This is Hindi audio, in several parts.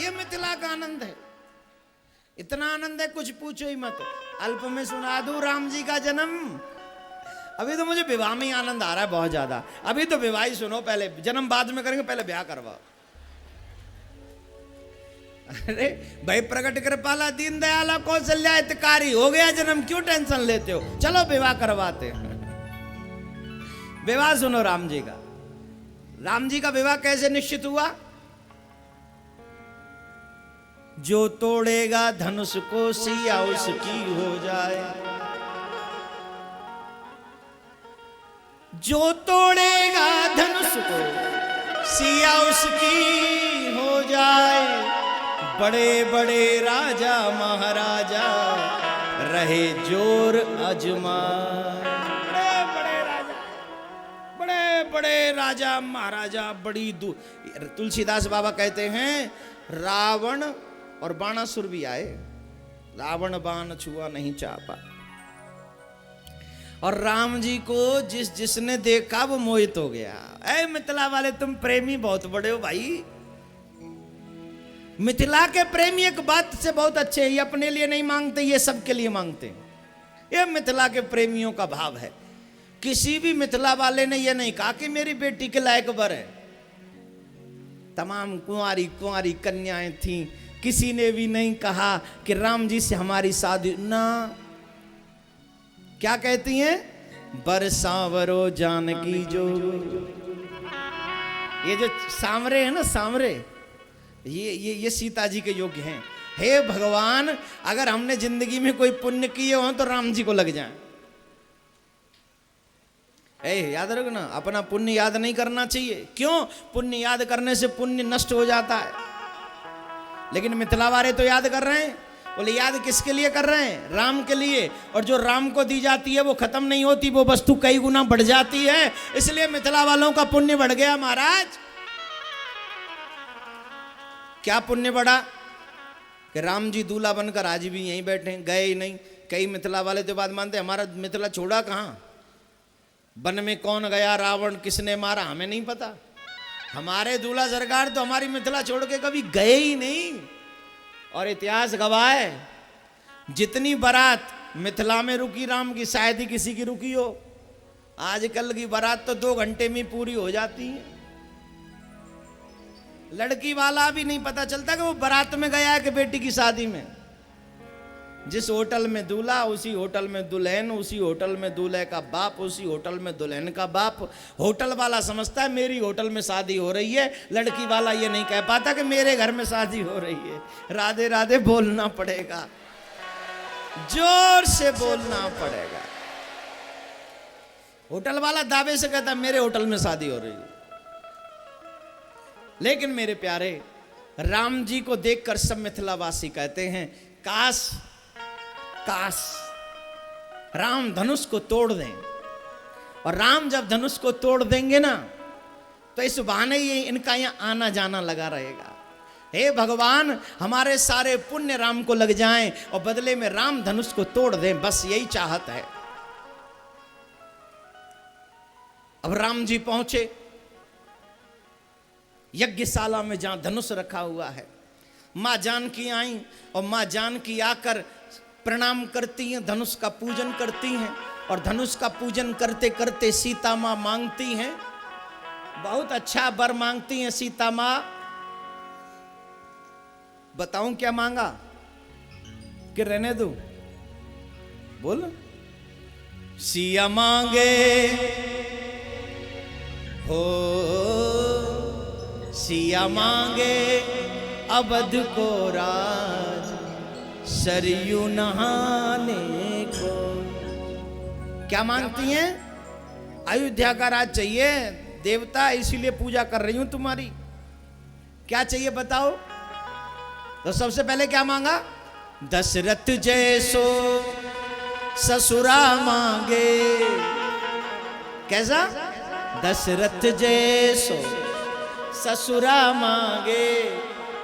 ये मिथिला का आनंद है, इतना आनंद है कुछ पूछो ही मत। अल्प में सुना दूं राम जी का जन्म। अभी तो मुझे विवाह में ही आनंद आ रहा है बहुत ज्यादा। अभी तो विवाह ही सुनो, पहले जन्म बाद में करेंगे, पहले ब्याह करवाओ। अरे भाई प्रकट कृपाला दीन दयाला कौशल्या हितकारी, हो गया जन्म, क्यों टेंशन लेते हो, चलो विवाह करवाते हैं। विवाह सुनो राम जी का। राम जी का विवाह कैसे निश्चित हुआ? जो तोड़ेगा धनुष को सिया उसकी हो जाए, जो तोड़ेगा धनुष को सिया उसकी हो जाए। बड़े बड़े राजा महाराजा रहे जोर अजमाए। बड़े बड़े राजा महाराजा बड़ी दूर। तुलसीदास बाबा कहते हैं रावण और बाणासुर भी आए, रावण बाण छुआ नहीं चापा। और राम जी को जिसने देखा वो मोहित हो गया। ऐ मिथिला वाले तुम प्रेमी बहुत बड़े हो भाई। मिथिला के प्रेमी एक बात से बहुत अच्छे हैं, ये अपने लिए नहीं मांगते, ये सबके लिए मांगते हैं। ये मिथिला के प्रेमियों का भाव है। किसी भी मिथिला वाले ने ये नहीं कहा कि मेरी बेटी के लायक वर है। तमाम कुंवारी कुंवारी कन्याएं थीं, किसी ने भी नहीं कहा कि राम जी से हमारी शादी ना। क्या कहती हैं? बरसावरो जानकी जो। ये जो सांवरे है ना, सांवरे, ये सीता जी के योग्य हैं। हे भगवान, अगर हमने जिंदगी में कोई पुण्य किए हो तो राम जी को लग जाए। याद रखो ना, अपना पुण्य याद नहीं करना चाहिए। क्यों? पुण्य याद करने से पुण्य नष्ट हो जाता है। लेकिन मिथिला वाले तो याद कर रहे हैं। बोले याद किसके लिए कर रहे हैं? राम के लिए। और जो राम को दी जाती है वो खत्म नहीं होती, वो वस्तु कई गुना बढ़ जाती है। इसलिए मिथिला वालों का पुण्य बढ़ गया महाराज। क्या पुण्य बढ़ा कि राम जी दूल्हा बनकर आज भी यहीं बैठे, गए ही नहीं। कई मिथिला वाले तो बात मानते, हमारा मिथिला छोड़ा कहाँ? वन में कौन गया, रावण किसने मारा, हमें नहीं पता। हमारे दूल्हा सरकार तो हमारी मिथिला छोड़ के कभी गए ही नहीं। और इतिहास गवाह है, जितनी बारात मिथिला में रुकी राम की, शायद ही किसी की रुकी हो। आजकल की बारात तो 2 घंटे में पूरी हो जाती है। लड़की वाला भी नहीं पता चलता कि वो बारात में गया है कि बेटी की शादी में। जिस होटल में दूल्हा, उसी होटल में दुल्हन, उसी होटल में दूल्हे का बाप, उसी होटल में दुल्हन का बाप। होटल वाला समझता है मेरी होटल में शादी हो रही है, लड़की वाला ये नहीं कह पाता कि मेरे घर में शादी हो रही है। राधे राधे बोलना पड़ेगा, जोर से बोलना पड़ेगा। होटल वाला दावे से कहता है मेरे होटल में शादी हो रही है। लेकिन मेरे प्यारे, राम जी को देखकर सब मिथिलावासी कहते हैं काश काश राम धनुष को तोड़ दें। और राम जब धनुष को तोड़ देंगे ना, तो इस बहाने ये इनका यहां आना जाना लगा रहेगा। हे भगवान, हमारे सारे पुण्य राम को लग जाएं और बदले में राम धनुष को तोड़ दें, बस यही चाहत है। अब राम जी पहुंचे यज्ञशाला में जहां धनुष रखा हुआ है। मां जानकी आई और मां जानकी आकर प्रणाम करती हैं, धनुष का पूजन करती हैं। और धनुष का पूजन करते करते सीता मां मांगती हैं, बहुत अच्छा वर मांगती हैं सीता मां। बताऊं क्या मांगा कि रहने दो? बोल। सिया मांगे हो, सिया मांगे अवध को राज, सरयू नहाने को। क्या मांगती हैं? अयोध्या का राज चाहिए देवता, इसीलिए पूजा कर रही हूं तुम्हारी। क्या चाहिए बताओ? तो सबसे पहले क्या मांगा? दशरथ जैसो ससुरा मांगे। कैसा? दशरथ जैसो ससुरा मांगे,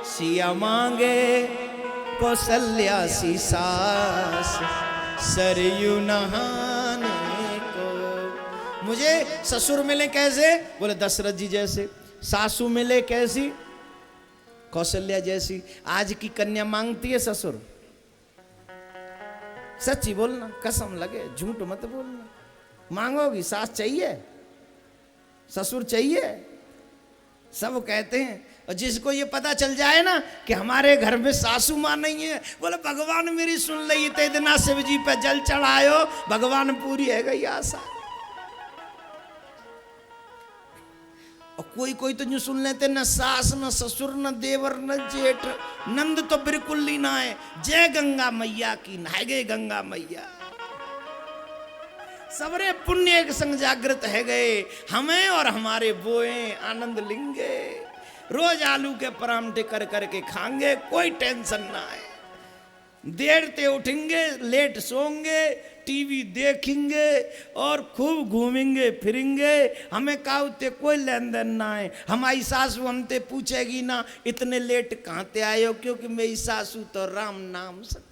सिया मांगे कौशल्या सी सास, सरयू नहाने को। मुझे ससुर मिले कैसे? बोले दशरथ जी जैसे। सासू मिले कैसी? कौशल्या जैसी आज की कन्या मांगती है ससुर। सच्ची बोलना, कसम लगे, झूठ मत बोलना। मांगोगी, सास चाहिए, ससुर चाहिए, सब कहते हैं। और जिसको ये पता चल जाए ना कि हमारे घर में सासू माँ नहीं है, बोले भगवान मेरी सुन ली, ते इतना शिव जी पे जल चढ़ायो, भगवान पूरी है गई आशा। और कोई कोई तो यूं सुन लेते, न सास न ससुर न देवर न जेठ, नंद तो बिल्कुल ही ना है, जय गंगा मैया की, नहाए गए गंगा मैया। सबरे पुण्य एक संग जागृत है गए, हमें और हमारे बोए आनंद लेंगे, रोज आलू के परांठे कर करके खाएंगे, कोई टेंशन ना है। देर से उठेंगे, लेट सोएंगे, टीवी देखेंगे और खूब घूमेंगे फिरेंगे, हमें काउते कोई लेन देन ना है। हमारी सासू हमसे पूछेगी ना इतने लेट कहाँ ते आए हो, क्योंकि मेरी सासू तो राम नाम से।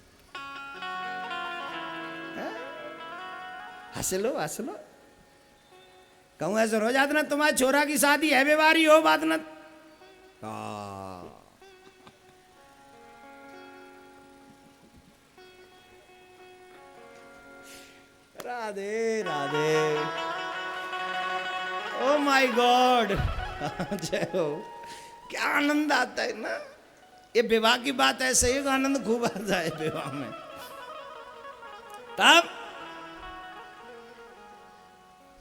हंस लो हंस लो, कहूँ ऐसे हो जाता ना तुम्हारे छोरा की शादी है बेवारी हो बात ना। Radhe Radhe, oh my God, जय हो। क्या आनंद आता है ना, ये विवाह की बात ऐसे ही आनंद खूब आता है विवाह में। तब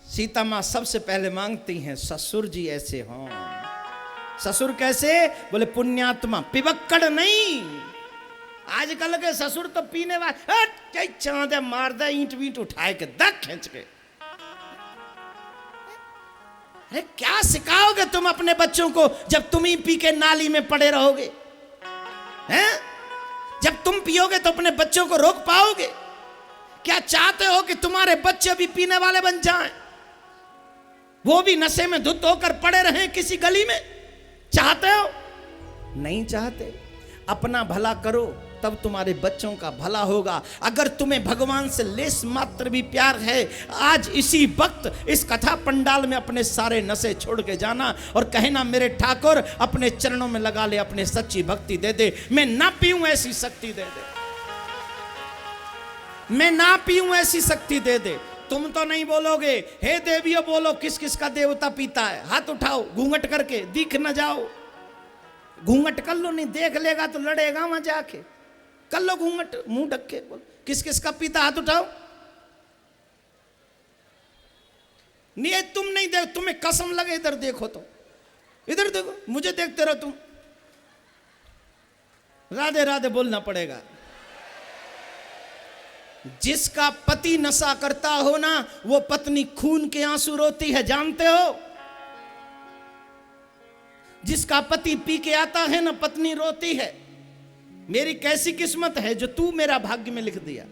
सीता माँ सबसे पहले मांगती हैं ससुर जी ऐसे हों। ससुर कैसे, बोले पुण्यात्मा, पिबक्कड़ नहीं। आजकल के ससुर तो पीने वाले, चांदे मार दे, ईंट वींट उठाए के दक खींच के। अरे क्या सिखाओगे तुम अपने बच्चों को जब तुम ही पी के नाली में पड़े रहोगे? हैं? जब तुम पियोगे तो अपने बच्चों को रोक पाओगे? क्या चाहते हो कि तुम्हारे बच्चे भी पीने वाले बन जाएं, वो भी नशे में धुत होकर पड़े रहें किसी गली में? चाहते हो? नहीं चाहते। अपना भला करो तब तुम्हारे बच्चों का भला होगा। अगर तुम्हें भगवान से लेस मात्र भी प्यार है, आज इसी वक्त इस कथा पंडाल में अपने सारे नशे छोड़ के जाना और कहना मेरे ठाकुर अपने चरणों में लगा ले, अपने सच्ची भक्ति दे दे, मैं ना पीऊं ऐसी शक्ति दे दे, मैं ना पीऊं ऐसी शक्ति दे दे। तुम तो नहीं बोलोगे हे देवियों, बोलो किस किस का देवता पीता है, हाथ उठाओ घूंघट करके, दिख न जाओ। घूंघट कर लो, नहीं देख लेगा तो लड़ेगा वहां जाके। कर लो घूंघट, मुंह ढक के बोल किस किस का पीता, हाथ उठाओ। नहीं तुम नहीं देख, तुम्हें कसम लगे इधर देखो, तो इधर देखो, मुझे देखते रहो तुम। राधे राधे बोलना पड़ेगा। जिसका पति नशा करता हो ना, वो पत्नी खून के आंसू रोती है, जानते हो? जिसका पति पी के आता है ना, पत्नी रोती है, मेरी कैसी किस्मत है जो तू मेरा भाग्य में लिख दिया।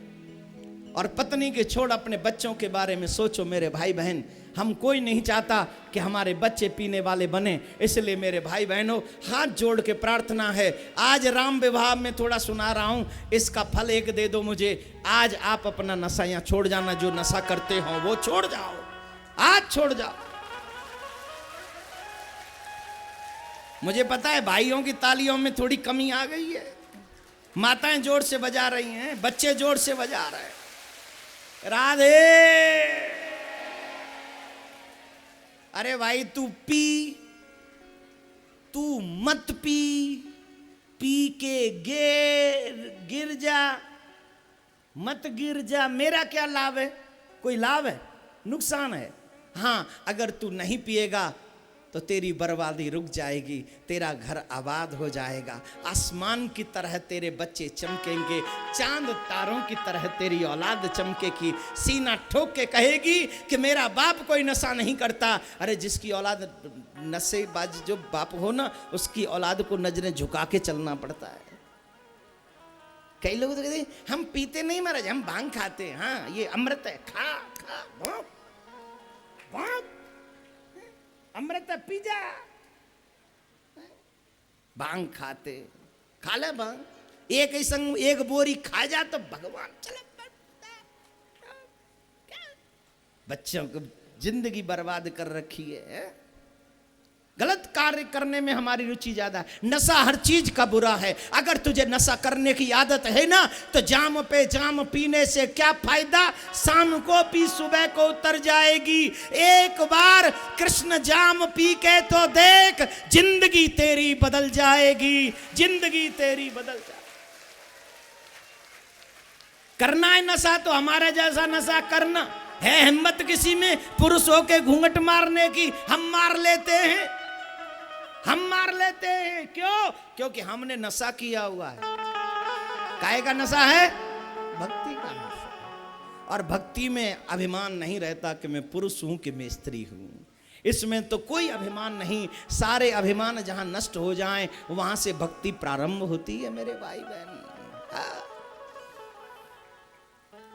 और पत्नी के छोड़ अपने बच्चों के बारे में सोचो मेरे भाई बहन। हम कोई नहीं चाहता कि हमारे बच्चे पीने वाले बने, इसलिए मेरे भाई बहनों हाथ जोड़ के प्रार्थना है, आज राम विवाह में थोड़ा सुना रहा हूं, इसका फल एक दे दो मुझे। आज आप अपना नशा यहाँ छोड़ जाना, जो नशा करते हो वो छोड़ जाओ, आज छोड़ जाओ। मुझे पता है भाइयों की तालियों में थोड़ी कमी आ गई है, माताएं जोर से बजा रही हैं, बच्चे जोर से बजा रहे हैं। राधे, अरे भाई तू पी, तू मत पी, पी के गिर जा, मत गिर जा, मेरा क्या लाभ है? कोई लाभ है? नुकसान है। हाँ, अगर तू नहीं पिएगा तो तेरी बर्बादी रुक जाएगी, तेरा घर आबाद हो जाएगा, आसमान की तरह तेरे बच्चे चमकेंगे, चांद तारों की तरह तेरी औलाद चमकेगी, सीना ठोक के कहेगी कि मेरा बाप कोई नशा नहीं करता। अरे जिसकी औलाद नशेबाज जो बाप हो ना, उसकी औलाद को नजरें झुका के चलना पड़ता है। कई लोग तो कहते हैं हम पीते नहीं महाराज, हम भांग खाते हैं। हाँ, ये अमृत है, खा खा भोंक भोंक, अमृत पी जा। भांग खाते, खा ले भांग, एक ही संग एक बोरी खा जा तो भगवान चले। बच्चों को जिंदगी बर्बाद कर रखी है। गलत कार्य करने में हमारी रुचि ज्यादा है। नशा हर चीज का बुरा है। अगर तुझे नशा करने की आदत है ना, तो जाम पे जाम पीने से क्या फायदा, शाम को पी सुबह को उतर जाएगी। एक बार कृष्ण जाम पी के तो देख, जिंदगी तेरी बदल जाएगी, जिंदगी तेरी बदल जाएगी। करना है नशा तो हमारा जैसा नशा करना है। हिम्मत किसी में पुरुष होके घूंघट मारने की, हम मार लेते हैं, हम मार लेते हैं। क्यों? क्योंकि हमने नशा किया हुआ है। काहे का नशा है? भक्ति का नशा। और भक्ति में अभिमान नहीं रहता कि मैं पुरुष हूं कि मैं स्त्री हूं। इसमें तो कोई अभिमान नहीं। सारे अभिमान जहां नष्ट हो जाएं, वहां से भक्ति प्रारंभ होती है मेरे भाई बहन।